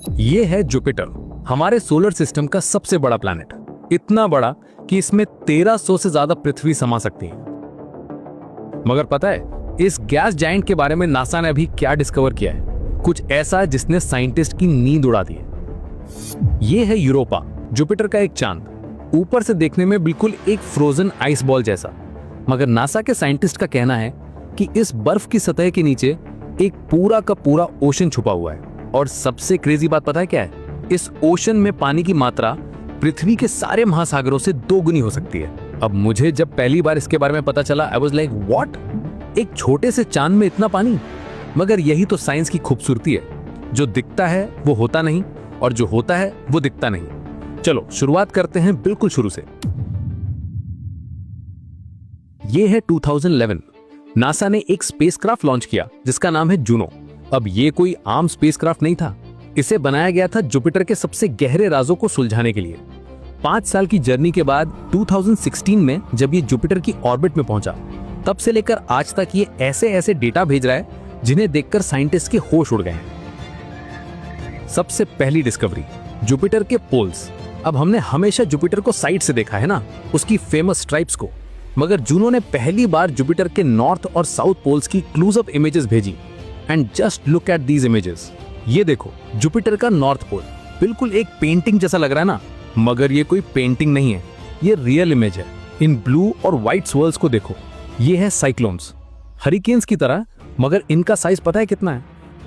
ये है जुपिटर, हमारे सोलर सिस्टम का सबसे बड़ा प्लैनेट। इतना बड़ा कि इसमें 1300 से ज्यादा पृथ्वी समा सकती है। मगर पता है इस गैस जायंट के बारे में नासा ने अभी क्या डिस्कवर किया है? कुछ ऐसा जिसने साइंटिस्ट की नींद उड़ा दी है। ये है यूरोपा, जुपिटर का एक चांद। ऊपर से देखने में बिल्कुल एक फ्रोजन आइस बॉल जैसा, मगर नासा के साइंटिस्ट का कहना है कि इस बर्फ की सतह के नीचे एक पूरा का पूरा ओशन छुपा हुआ है। और सबसे क्रेजी बात पता है क्या है? इस ओशन में पानी की मात्रा पृथ्वी के सारे महासागरों से 2 गुनी हो सकती है। अब मुझे जब पहली बार इसके बारे में पता चला, आई वाज लाइक व्हाट, एक छोटे से चांद में इतना पानी। मगर यही तो साइंस की खूबसूरती है, जो दिखता है वो होता नहीं और जो होता है वो दिखता नहीं। चलो शुरुआत करते हैं बिल्कुल शुरू से। ये है 2011, नासा ने एक स्पेसक्राफ्ट लॉन्च किया जिसका नाम है जूनो। अब ये कोई आम स्पेसक्राफ्ट नहीं था, इसे बनाया गया था जुपिटर के सबसे गहरे राजों को सुलझाने के लिए। 5 साल की जर्नी के बाद 2016 में जब ये जुपिटर की ऑर्बिट में पहुंचा, तब से लेकर आज तक ये ऐसे ऐसे डेटा भेज रहा है जिन्हें देखकर साइंटिस्ट के होश उड़ गए हैं। सबसे पहली डिस्कवरी, जुपिटर के पोल्स। अब हमने हमेशा जुपिटर को साइड से देखा है ना, उसकी फेमस स्ट्राइप्स को, मगर जूनो ने पहली बार जुपिटर के नॉर्थ और साउथ पोल्स की क्लोजअप इमेजेस भेजी। And just look at these images. ये देखो जुपिटर का नॉर्थ पोल, बिल्कुल एक पेंटिंग जैसा लग रहा है ना, मगर ये कोई पेंटिंग नहीं है, ये रियल इमेज है। इन ब्लू और व्हाइट स्वर्ल्स को देखो, ये है साइक्लोन्स, हरिकेन्स की तरह, मगर इनका साइज पता है कितना है?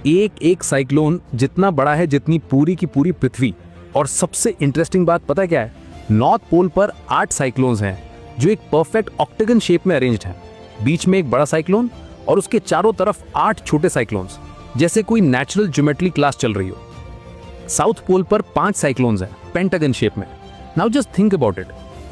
एक एक साइक्लोन जितना बड़ा है जितनी पूरी की पूरी पृथ्वी। और सबसे इंटरेस्टिंग बात पता है क्या है? नॉर्थ पोल पर 8 साइक्लोन्स हैं जो एक परफेक्ट ऑक्टेगन शेप में अरेंज्ड हैं। बीच में एक बड़ा साइक्लोन और उसके चारों तरफ 8 छोटे साइक्लोन्स, जैसे कोई नेचुरल ज्योमेट्री क्लास चल रही हो। साउथ पोल पर 5 साइक्लोन्स हैं पेंटागन शेप में। Now just think about it,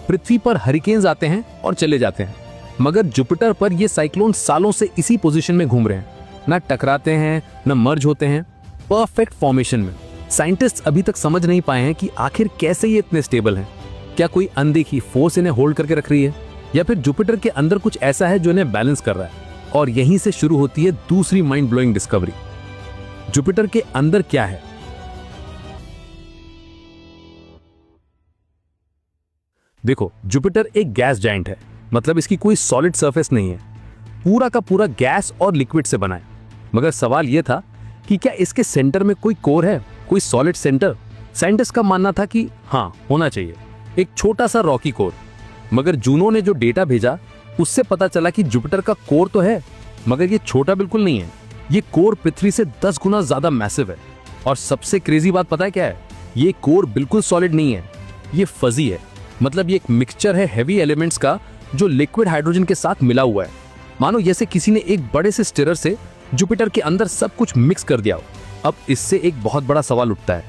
पृथ्वी पर हरिकेन्स आते हैं और चले जाते हैं, मगर जुपिटर पर ये साइक्लोन सालों से इसी पोजीशन में घूम रहे हैं, ना टकराते हैं ना मर्ज होते हैं, परफेक्ट फॉर्मेशन में। साइंटिस्ट अभी तक समझ नहीं पाए हैं कि आखिर कैसे ये इतने स्टेबल हैं। क्या कोई अनदेखी फोर्स इन्हें होल्ड करके रख रही है, या फिर जुपिटर के अंदर कुछ ऐसा है जो इन्हें बैलेंस कर रहा है? और यहीं से शुरू होती है दूसरी माइंड ब्लोइंग डिस्कवरी। जुपिटर के अंदर क्या है? देखो, जुपिटर एक गैस जायंट है, मतलब इसकी कोई सॉलिड सरफेस नहीं है, पूरा का पूरा गैस और लिक्विड से बना है। मगर सवाल यह था कि क्या इसके सेंटर में कोई कोर है, कोई सॉलिड सेंटर? साइंटिस्ट का मानना था कि हाँ, होना चाहिए, एक छोटा सा रॉकी कोर। मगर जूनो ने जो डेटा भेजा उससे पता चला कि जुपिटर का कोर तो है, मगर ये छोटा बिल्कुल नहीं है। ये कोर पृथ्वी से 10 गुना ज्यादा मैसिव है। और सबसे क्रेजी बात पता है क्या है? ये कोर बिल्कुल सॉलिड नहीं है, ये फजी है। मतलब ये एक मिक्सचर है हेवी एलिमेंट्स का जो लिक्विड हाइड्रोजन के साथ मिला हुआ है। मानो जैसे किसी ने एक बड़े से स्टिरर से जुपिटर के अंदर सब कुछ मिक्स कर दिया हो। अब इससे एक बहुत बड़ा सवाल उठता है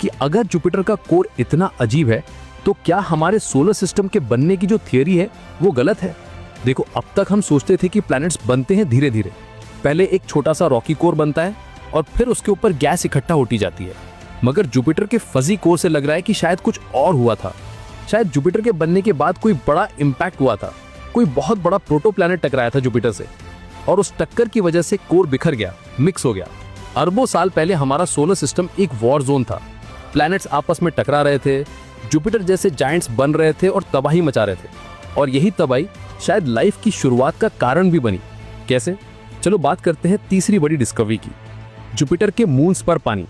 कि अगर जुपिटर का कोर इतना अजीब है, तो क्या हमारे सोलर सिस्टम के बनने की जो थियरी है वो गलत है? देखो, अब तक हम सोचते थे कि प्लैनेट्स बनते हैं धीरे धीरे। पहले एक छोटा सा रॉकी कोर बनता है और फिर उसके ऊपर गैस इकट्ठा होती जाती है। मगर जुपिटर के फजी कोर से लग रहा है कि शायद कुछ और हुआ था। शायद जुपिटर के बनने के बाद कोई बड़ा इंपैक्ट हुआ था, कोई बहुत बड़ा प्रोटो प्लैनेट टकराया था जुपिटर से, और उस टक्कर की वजह से कोर बिखर गया, मिक्स हो गया। अरबों साल पहले हमारा सोलर सिस्टम एक वॉर जोन था। प्लैनेट्स आपस में टकरा रहे थे, जुपिटर जैसे जायंट्स बन रहे थे और तबाही मचा रहे थे। और यही तबाही शायद लाइफ की शुरुआत का कारण भी बनी। कैसे? चलो बात करते हैं तीसरी बड़ी डिस्कवरी की, जुपिटर के मून्स पर पानी।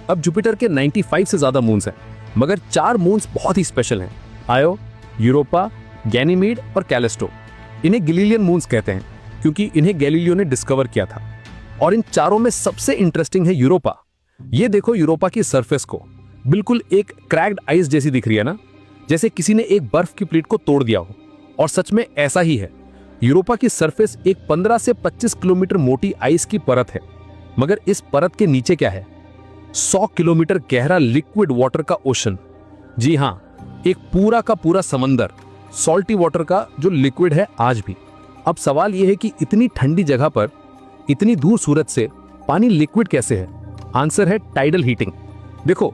अब जुपिटर के 95 से ज्यादा मून्स हैं, मगर 4 मून्स बहुत ही स्पेशल हैं, आयो, यूरोपा, गैनीमेड और कैलिस्टो। इन्हें गैलीलियन मून्स कहते हैं क्योंकि इन्हें गैलीलियो ने डिस्कवर किया था। और इन चारों में सबसे इंटरेस्टिंग है यूरोपा। ये देखो यूरोपा की सरफेस को, बिल्कुल एक क्रैक्ड आइस जैसी दिख रही है ना, जैसे किसी ने एक बर्फ की प्लेट को तोड़ दिया हो। और सच में ऐसा ही है। यूरोपा की सरफेस एक 15 से 25 किलोमीटर मोटी आइस की परत है। मगर इस परत के नीचे क्या है? 100 किलोमीटर गहरा लिक्विड वाटर का ओशन। जी हाँ, एक पूरा का पूरा समंदर, सॉल्टी वाटर का जो लिक्विड है आज भी। अब सवाल यह है कि इतनी ठंडी जगह पर इतनी दूर सूरज से पानी लिक्विड कैसे है? आंसर है टाइडल हीटिंग। देखो,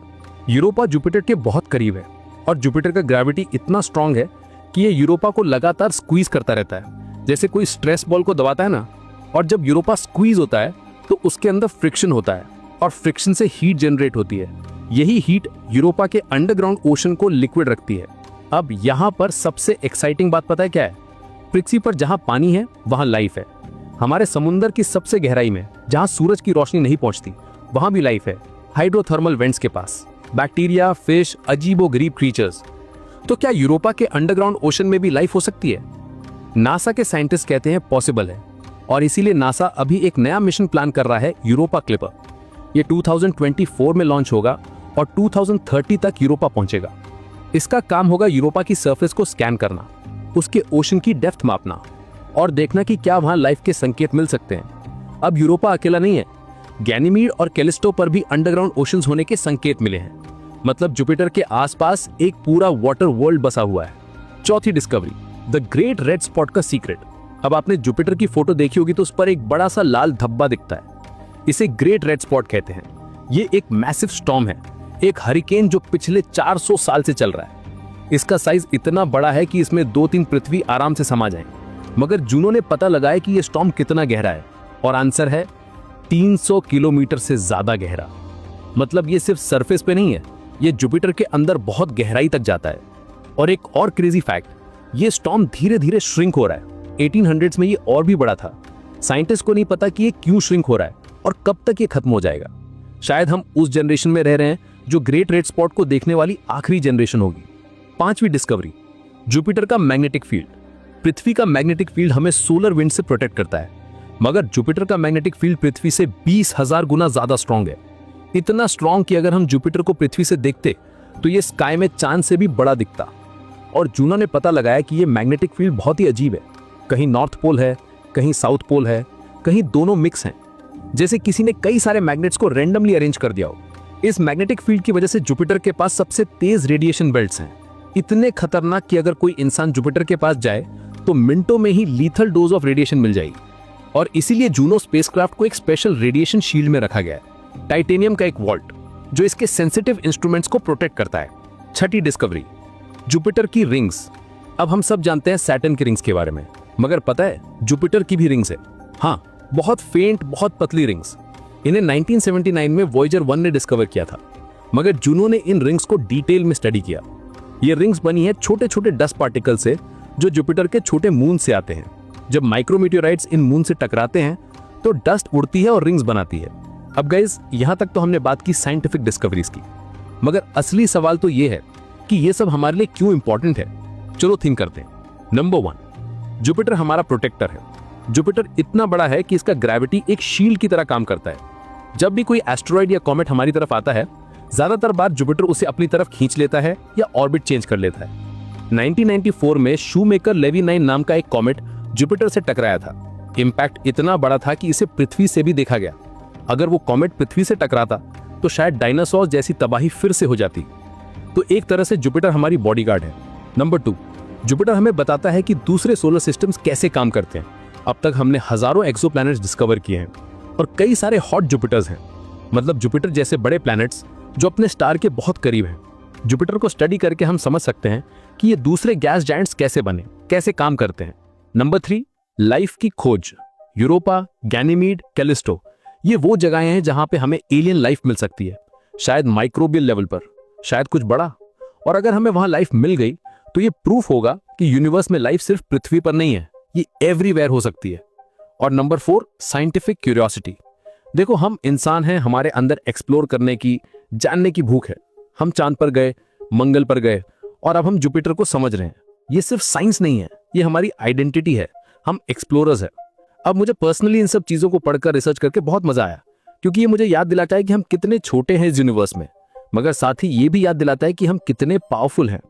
यूरोपा जुपिटर के बहुत करीब है और जुपिटर का ग्रेविटी इतना स्ट्रांग है कि ये यूरोपा को लगातार स्क्वीज करता रहता है, जैसे कोई स्ट्रेस बॉल को दबाता है ना। और जब यूरोपा स्क्वीज होता है तो उसके अंदर फ्रिक्शन होता है और फ्रिक्शन से हीट जनरेट होती है। यही हीट यूरोपा के अंडरग्राउंड ओशन को लिक्विड रखती है। अब यहाँ पर सबसे एक्साइटिंग बात पता है क्या है? पृथ्वी पर जहाँ पानी है वहाँ लाइफ है। हमारे समुद्र की सबसे गहराई में जहाँ सूरज की रोशनी नहीं पहुँचती वहाँ भी लाइफ है, हाइड्रोथर्मल वेंट्स के पास। बैक्टीरिया, फिश, अजीबोगरीब क्रीचर्स। तो क्या यूरोपा के अंडरग्राउंड ओशन में भी लाइफ हो सकती है? नासा के साइंटिस्ट कहते हैं पॉसिबल है, और इसीलिए नासा अभी एक नया मिशन प्लान कर रहा है, यूरोपा क्लिपर। ये 2024 में लॉन्च होगा और 2030 तक यूरोपा पहुंचेगा। इसका काम होगा यूरोपा की सरफेस को स्कैन करना, उसके ओशन की डेप्थ मापना और देखना कि क्या वहां लाइफ के संकेत मिल सकते हैं। अब यूरोपा अकेला नहीं है, गैनीमीड और कैलिस्टो पर भी अंडरग्राउंड ओशंस होने के संकेत मिले हैं। मतलब जुपिटर के आसपास एक पूरा वाटर वर्ल्ड बसा हुआ है। चौथी discovery, the great red spot का सीक्रेट। अब आपने जुपिटर की फोटो देखी होगी तो उस पर एक बड़ा सा लाल धब्बा दिखता है। इसे ग्रेट रेड स्पॉट कहते हैं। ये एक मैसिव स्टॉर्म है, एक हरिकेन जो पिछले 400 साल से चल रहा है। इसका साइज इतना बड़ा है कि इसमें 2-3 पृथ्वी आराम से समा जाए। मगर जूनों ने पता लगाया कि यह स्टॉर्म कितना गहरा है, और आंसर है 300 किलोमीटर से ज्यादा गहरा। मतलब ये सिर्फ सरफेस पे नहीं है, ये जुपिटर के अंदर बहुत गहराई तक जाता है। और एक और क्रेजी फैक्ट, ये स्टॉर्म धीरे धीरे श्रिंक हो रहा है। 1800s में ये और भी बड़ा था। साइंटिस्ट को नहीं पता कि ये क्यों श्रिंक हो रहा है और कब तक ये खत्म हो जाएगा। शायद हम उस जनरेशन में रह रहे हैं जो ग्रेट रेड स्पॉट को देखने वाली आखिरी जनरेशन होगी। पांचवी डिस्कवरी, जुपिटर का मैग्नेटिक फील्ड। पृथ्वी का मैग्नेटिक फील्ड हमें सोलर विंड से प्रोटेक्ट करता है, मगर जुपिटर का मैग्नेटिक फील्ड पृथ्वी से 20,000 गुना ज्यादा स्ट्रॉन्ग है। इतना स्ट्रॉन्ग कि अगर हम जुपिटर को पृथ्वी से देखते तो ये स्काई में चांद से भी बड़ा दिखता। और जूनों ने पता लगाया कि ये मैग्नेटिक फील्ड बहुत ही अजीब है। कहीं नॉर्थ पोल है, कहीं साउथ पोल है, कहीं दोनों मिक्स हैं। जैसे किसी ने कई सारे मैग्नेट्स को रैंडमली अरेंज कर दिया हो। इस मैग्नेटिक फील्ड की वजह से जुपिटर के पास सबसे तेज रेडिएशन बेल्ट्स हैं, इतने खतरनाक कि अगर कोई इंसान जुपिटर के पास जाए तो मिनटों में ही लीथल डोज ऑफ रेडिएशन मिल जाएगी। और इसीलिए जूनो स्पेसक्राफ्ट को एक स्पेशल रेडिएशन शील्ड में रखा गया है, टाइटेनियम का एक वॉल्ट, जो इसके सेंसिटिव इंस्ट्रूमेंट्स को प्रोटेक्ट करता है। छठी डिस्कवरी, जुपिटर की रिंग्स। अब हम सब जानते हैं सैटर्न की रिंग्स के बारे में, मगर पता है जुपिटर की भी रिंग्स है। हाँ, बहुत फेंट, बहुत पतली रिंग्स। इन्हें 1979 में वॉयेजर 1 ने डिस्कवर किया था, मगर जूनो ने इन रिंग्स को डिटेल में स्टडी किया। ये रिंग्स बनी है छोटे छोटे डस्ट पार्टिकल से, जो जुपिटर के छोटे मून से आते हैं। जब माइक्रोमीटियोराइट्स इन मून से टकराते हैं तो डस्ट उड़ती है और रिंग्स बनाती है। अब गाइस, यहां तक तो हमने बात की साइंटिफिक डिस्कवरीज की, मगर असली सवाल तो ये है कि ये सब हमारे लिए क्यों इंपॉर्टेंट है। चलो थिंक करते हैं। नंबर 1, जुपिटर हमारा प्रोटेक्टर है। जुपिटर इतना बड़ा है कि इसका ग्रेविटी एक शील्ड की तरह काम करता है। जब भी कोई एस्टेरॉइड या कॉमेट हमारी तरफ आता है, ज्यादातर बार जुपिटर उसे अपनी तरफ खींच लेता है या ऑर्बिट चेंज कर लेता है। 1994 में शूमेकर लेवी 9 नाम का एक कॉमेट जुपिटर से टकराया था। इंपैक्ट इतना बड़ा था कि इसे पृथ्वी से भी देखा गया। अगर वो कॉमेट पृथ्वी से टकराता तो शायद डायनासोर जैसी तबाही फिर से हो जाती। तो एक तरह से जुपिटर हमारी बॉडीगार्ड है। नंबर 2, जुपिटर हमें बताता है कि दूसरे सोलर सिस्टम्स कैसे काम करते हैं। अब तक हमने हजारों एक्सोप्लैनेट्स डिस्कवर किए हैं और कई सारे हॉट जुपिटर्स हैं, मतलब जुपिटर जैसे बड़े प्लैनेट्स जो अपने स्टार के बहुत करीब हैं। जुपिटर को स्टडी करके हम समझ सकते हैं कि ये दूसरे गैस जायंट्स कैसे बने, कैसे काम करते हैं। नंबर 3, लाइफ की खोज। यूरोपा, गैनीमीड, कैलिस्टो, ये वो जगहें हैं जहां पे हमें एलियन लाइफ मिल सकती है, शायद माइक्रोबियल लेवल पर, शायद कुछ बड़ा। और अगर हमें वहां लाइफ मिल गई तो ये प्रूफ होगा कि यूनिवर्स में लाइफ सिर्फ पृथ्वी पर नहीं है, ये एवरीवेयर हो सकती है। और नंबर 4, साइंटिफिक क्यूरियोसिटी। देखो, हम इंसान हैं, हमारे अंदर एक्सप्लोर करने की, जानने की भूख है। हम चांद पर गए, मंगल पर गए, और अब हम जुपिटर को समझ रहे हैं। ये सिर्फ साइंस नहीं है, ये हमारी आइडेंटिटी है। हम एक्सप्लोरर्स हैं। अब मुझे पर्सनली इन सब चीजों को पढ़कर, रिसर्च करके बहुत मजा आया, क्योंकि ये मुझे याद दिलाता है कि हम कितने छोटे हैं इस यूनिवर्स में, मगर साथ ही ये भी याद दिलाता है कि हम कितने पावरफुल हैं।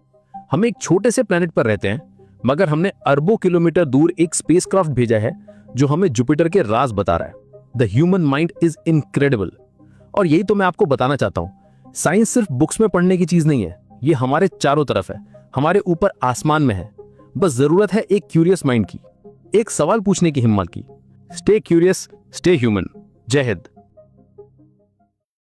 हम एक छोटे से प्लेनेट पर रहते हैं, मगर हमने अरबों किलोमीटर दूर एक स्पेसक्राफ्ट भेजा है जो हमें जुपिटर के राज बता रहा है। The human mind is incredible. और यही तो मैं आपको बताना चाहता हूं, साइंस सिर्फ बुक्स में पढ़ने की चीज नहीं है, ये हमारे चारों तरफ है, हमारे ऊपर आसमान में है। बस जरूरत है एक क्यूरियस माइंड की, एक सवाल पूछने की हिम्मत की। Stay curious, stay human. जय हिंद।